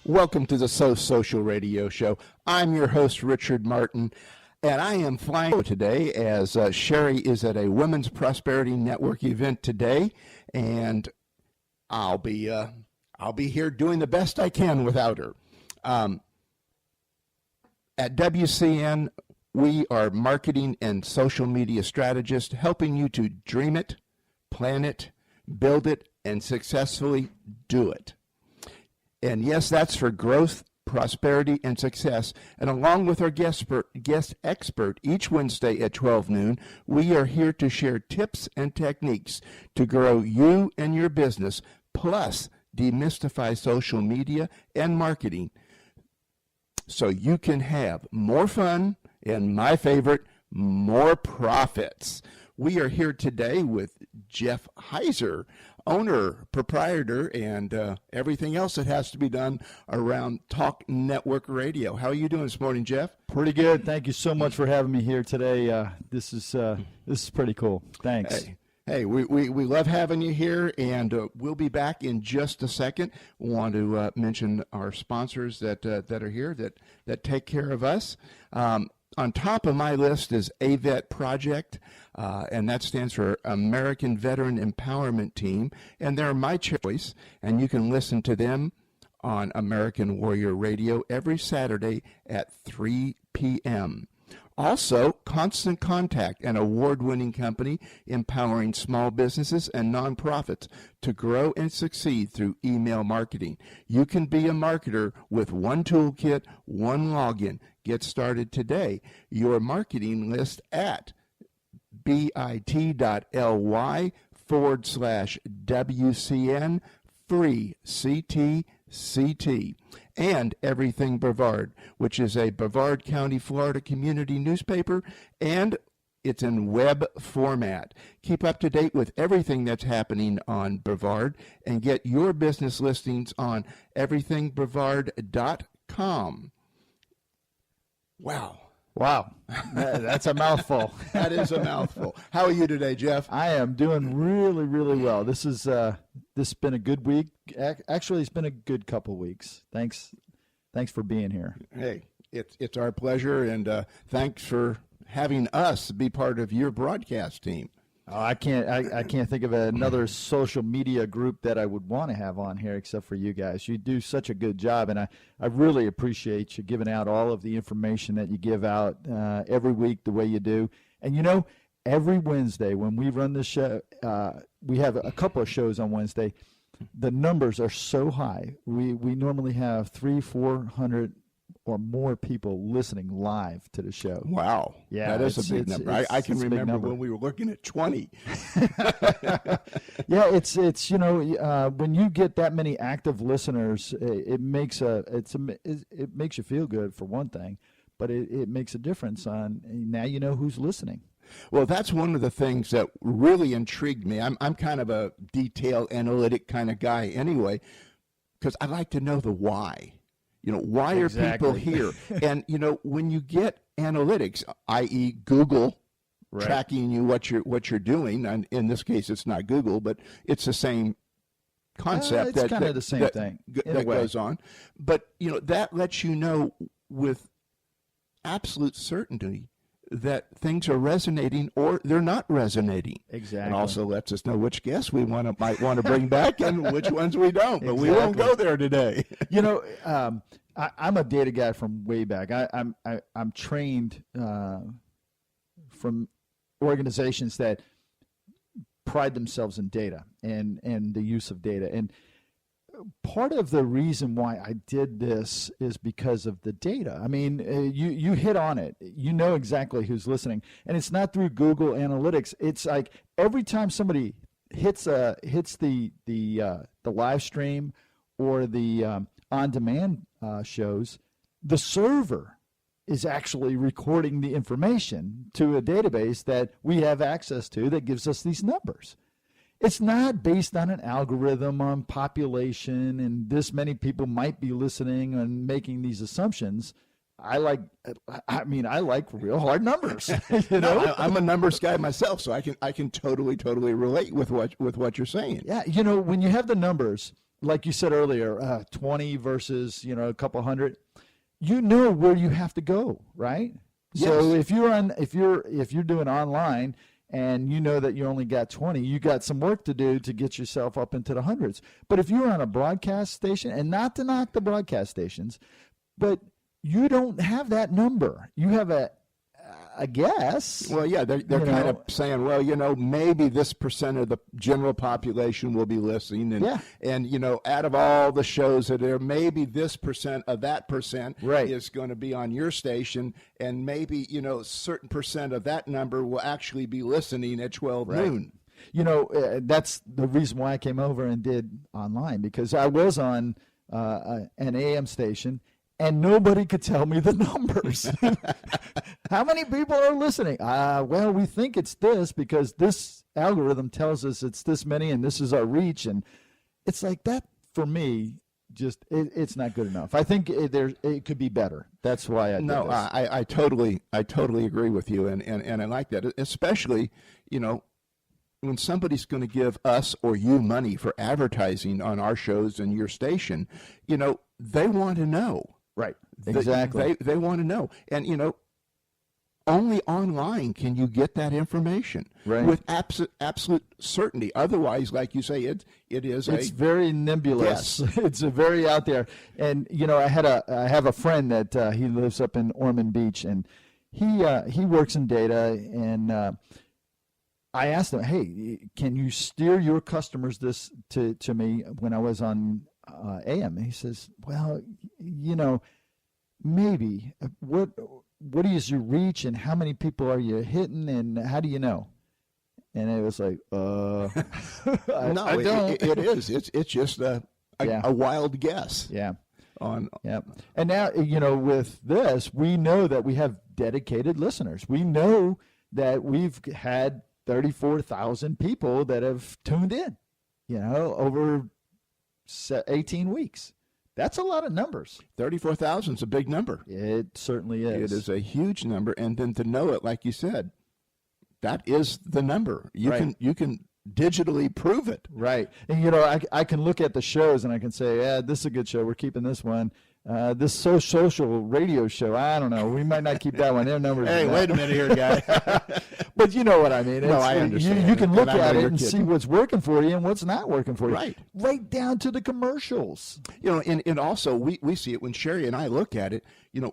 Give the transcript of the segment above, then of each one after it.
Welcome to the So Social Radio Show. I'm your host, Richard Martin, and I am flying today as Cheri is at a Women's Prosperity Network event today, and I'll be here doing the best I can without her. At WCN, we are marketing and social media strategists, helping you to dream it, plan it, build it, and successfully do it. And yes, that's for growth, prosperity, and success. And along with our guest expert, each Wednesday at 12 noon, we are here to share tips and techniques to grow you and your business, plus demystify social media and marketing so you can have more fun and, my favorite, more profits. We are here today with Jeff Heiser, owner, proprietor, and everything else that has to be done around Talk Network Radio. How are you doing this morning, Jeff? Pretty good. Thank you so much for having me here today. This is pretty cool. Thanks. Hey, we love having you here, and we'll be back in just a second. We want to mention our sponsors that are here that take care of us. On top of my list is AVET Project, and that stands for American Veteran Empowerment Team, and they're my choice, and you can listen to them on American Warrior Radio every Saturday at 3 p.m. Also, Constant Contact, an award-winning company empowering small businesses and nonprofits to grow and succeed through email marketing. You can be a marketer with one toolkit, one login. Get started today. Your marketing list at bit.ly/WCN free CT. And Everything Brevard, which is a Brevard County, Florida community newspaper, and it's in web format. Keep up to date with everything that's happening on Brevard and get your business listings on everythingbrevard.com. Wow. That's a mouthful. That is a mouthful. How are you today, Jeff? I am doing really, really well. This has been a good week. Actually, it's been a good couple weeks. Thanks for being here. Hey, it's our pleasure, and thanks for having us be part of your broadcast team. Oh, I can't think of another social media group that I would want to have on here except for you guys. You do such a good job, and I really appreciate you giving out all of the information that you give out every week the way you do. And, every Wednesday when we run this show, we have a couple of shows on Wednesday. The numbers are so high. We normally have 300-400 or more people listening live to the show. Wow. Yeah, that is a big number. I can remember when we were looking at 20. Yeah, it's when you get that many active listeners, it makes you feel good for one thing, but it makes a difference on now you know who's listening. Well, that's one of the things that really intrigued me. I'm kind of a detail analytic kind of guy anyway, because I like to know the why. Why Exactly. are people here? And, when you get analytics, i.e. Google Right. tracking you what you're doing, and in this case it's not Google, but it's the same concept. It's kind of the same thing that goes on. But, that lets you know with absolute certainty that things are resonating or they're not resonating. Exactly. And also lets us know which guests we might want to bring back and which ones we don't. But we won't go there today. I'm a data guy from way back. I'm trained from organizations that pride themselves in data and the use of data. And part of the reason why I did this is because of the data. I mean, you hit on it. You know exactly who's listening, and it's not through Google Analytics. It's like every time somebody hits the live stream or the on-demand shows, the server is actually recording the information to a database that we have access to that gives us these numbers. It's not based on an algorithm on population and this many people might be listening and making these assumptions. I like real hard numbers. I'm a numbers guy myself, so I can totally relate with what you're saying. Yeah, when you have the numbers, like you said earlier, 20 versus, a couple hundred, you know where you have to go, right? Yes. So if you're doing online and you know that you only got 20, you got some work to do to get yourself up into the hundreds. But if you're on a broadcast station, and not to knock the broadcast stations, but you don't have that number. You have a guess. Well, yeah, they're kind of saying, well, maybe this percent of the general population will be listening, and out of all the shows that are, maybe this percent of that percent is going to be on your station, and maybe certain percent of that number will actually be listening at 12 noon. That's the reason why I came over and did online, because I was on an AM station. And nobody could tell me the numbers. How many people are listening? Well, we think it's this because this algorithm tells us it's this many and this is our reach. And it's like that, for me, just it's not good enough. I think it could be better. That's why I did this. I totally agree with you. And I like that, especially, when somebody's going to give us or you money for advertising on our shows and your station, they want to know. Right. Exactly. They want to know. And, only online can you get that information with absolute certainty. Otherwise, like you say, it's very nebulous. Yes. It's very out there. And, I have a friend that he lives up in Ormond Beach, and he works in data, and I asked him, hey, can you steer your customers this to me when I was on AM? And he says, well, maybe. What is your reach, and how many people are you hitting, and how do you know? And it was like, no, I don't. It is. It's just a wild guess. Yeah. And now, with this, we know that we have dedicated listeners. We know that we've had 34,000 people that have tuned in, over 18 weeks. That's a lot of numbers. 34,000 is a big number. It certainly is. It is a huge number, and then to know it, like you said, that is the number. You can digitally prove it. Right. And I can look at the shows and I can say, yeah, this is a good show. We're keeping this one. This social radio show, I don't know. We might not keep that one. Their numbers. Hey, wait a minute here, guy. But you know what I mean. No, I understand. You can look at it and see what's working for you and what's not working for you. Right. Right down to the commercials. And also we see it when Cheri and I look at it.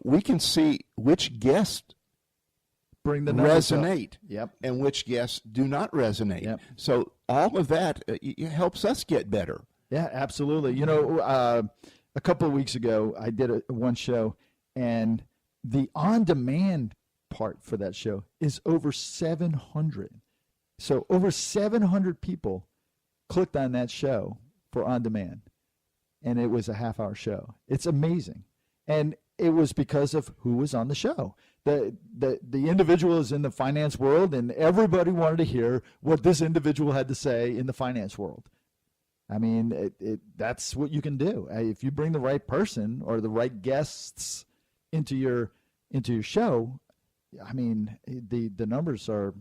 We can see which guests bring the resonate, yep, and which guests do not resonate. Yep. So all of that helps us get better. Yeah, absolutely. A couple of weeks ago, I did one show, and the on-demand part for that show is over 700. So over 700 people clicked on that show for on-demand, and it was a half-hour show. It's amazing. And it was because of who was on the show. The individual is in the finance world, and everybody wanted to hear what this individual had to say in the finance world. I mean, that's what you can do. If you bring the right person or the right guests into your show, I mean, the numbers are,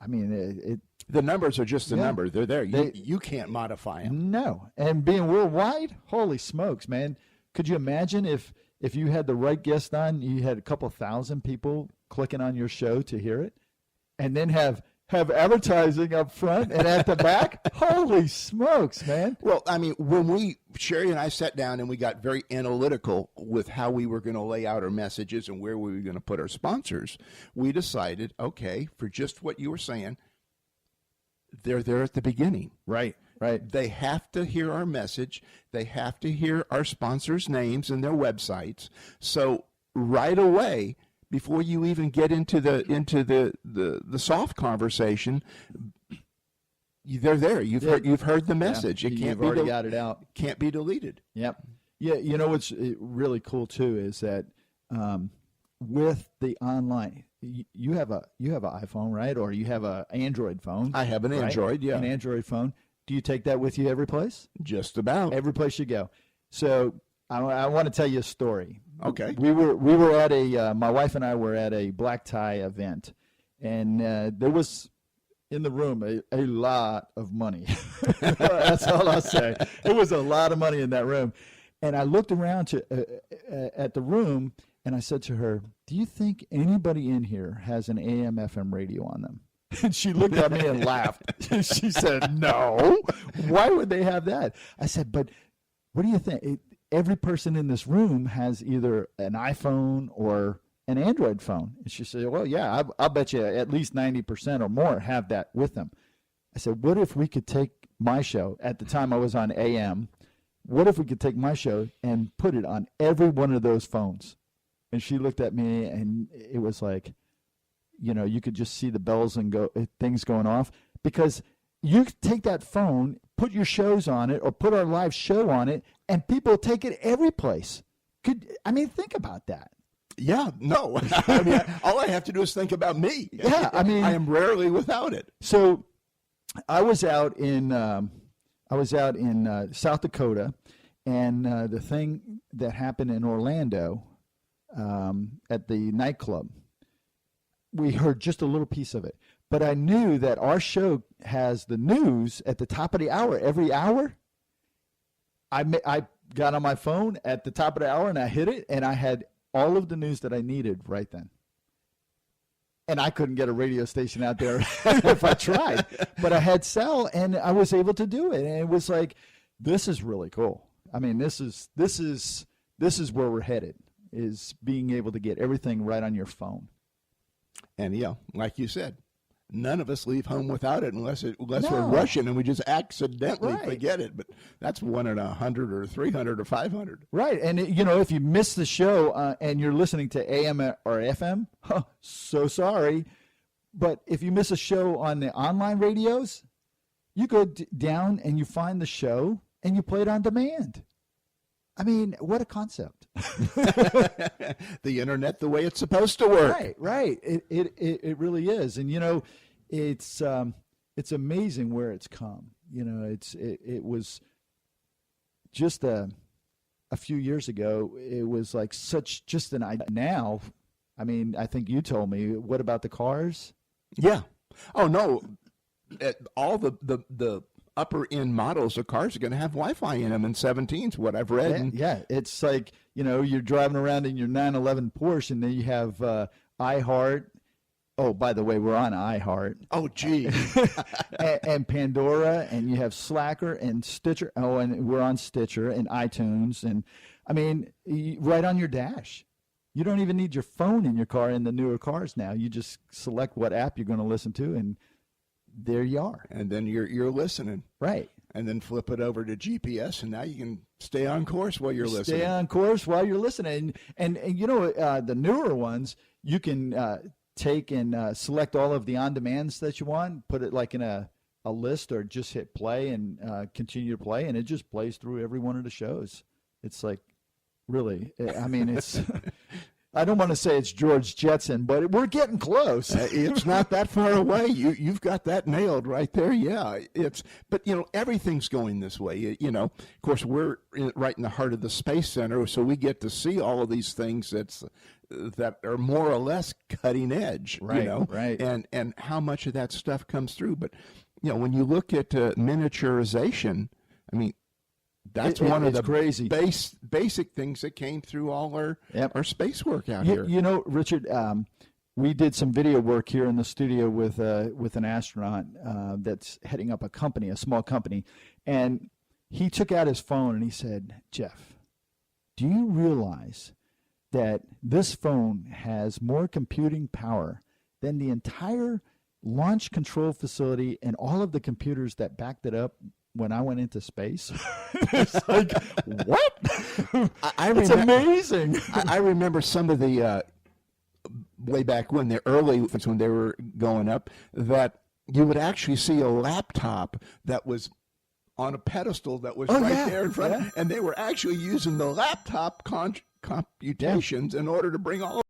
I mean, the numbers are just a number. They're there. You can't modify them. No. And being worldwide, holy smokes, man. Could you imagine if you had the right guest on, you had a couple thousand people clicking on your show to hear it, and then have advertising up front and at the back? Holy smokes, man. Well, I mean, when Cheri and I sat down and we got very analytical with how we were going to lay out our messages and where we were going to put our sponsors, we decided, okay, for just what you were saying, they're there at the beginning. Right. They have to hear our message. They have to hear our sponsors' names and their websites. So right away, before you even get into the soft conversation, they're there. You've heard the message. Yeah, you've already got it out. Can't be deleted. Yep. Yeah. You know what's really cool too is that with the online, you have an iPhone, right? Or you have an Android phone. I have an Android. Yeah, an Android phone. Do you take that with you every place? Just about every place you go. So I want to tell you a story. Okay. We were at my wife and I were at a black tie event, and there was in the room a lot of money. That's all I'll say. It was a lot of money in that room. And I looked around at the room, and I said to her, do you think anybody in here has an AM FM radio on them? And she looked at me and laughed. She said, no. Why would they have that? I said, but what do you think? Every person in this room has either an iPhone or an Android phone. And she said, well, yeah, I'll bet you at least 90% or more have that with them. I said, what if we could take my show, at the time I was on AM, what if we could take my show and put it on every one of those phones? And she looked at me, and it was like, you could just see the bells and things going off, because you could take that phone, put your shows on it, or put our live show on it, and people take it every place. Think about that. Yeah, no. I mean, all I have to do is think about me. Yeah, I mean, I am rarely without it. So, I was out in South Dakota, and the thing that happened in Orlando at the nightclub, we heard just a little piece of it. But I knew that our show has the news at the top of the hour every hour. I got on my phone at the top of the hour, and I hit it, and I had all of the news that I needed right then. And I couldn't get a radio station out there if I tried. But I had cell, and I was able to do it. And it was like, this is really cool. I mean, this is where we're headed, is being able to get everything right on your phone. And, like you said, none of us leave home without it unless we're rushing and we just accidentally forget it. But that's 1 in 100 or 300 or 500. Right. And, if you miss the show and you're listening to AM or FM, so sorry. But if you miss a show on the online radios, you go down and you find the show and you play it on demand. I mean, what a concept. The internet, the way it's supposed to work. Right. It really is. And, it's amazing where it's come. It was just a few years ago. It was like just an idea. Now, I mean, I think you told me, what about the cars? Yeah. Oh, no. All the upper end models of cars are going to have Wi-Fi in them in 17s, what I've read. Yeah. It's like, you're driving around in your 911 Porsche, and then you have iHeart. Oh, by the way, we're on iHeart. Oh, gee. and Pandora, and you have Slacker and Stitcher. Oh, and we're on Stitcher and iTunes. And, I mean, right on your dash. You don't even need your phone in your car in the newer cars now. You just select what app you're going to listen to, and there you are. And then you're listening. Right. And then flip it over to GPS, and now you can stay on course while you're listening. Stay on course while you're listening. And the newer ones, you can take and select all of the on-demands that you want, put it like in a list, or just hit play and continue to play, and it just plays through every one of the shows. It's like, really, I mean, it's... I don't want to say it's George Jetson, but we're getting close. It's not that far away. You've got that nailed right there. Yeah, but everything's going this way. Of course, we're right in the heart of the Space Center, so we get to see all of these things that are more or less cutting edge. Right. Right. And how much of that stuff comes through. But when you look at miniaturization, I mean, that's one of the crazy basic things that came through all our space work out here. Richard, we did some video work here in the studio with an astronaut that's heading up a small company, and he took out his phone and he said, Jeff, do you realize that this phone has more computing power than the entire launch control facility and all of the computers that backed it up when I went into space? It's like, what? It's amazing. I remember some of the way back when, the early ones, when they were going up, that you would actually see a laptop that was on a pedestal that was there in front, and they were actually using the laptop computations in order to bring all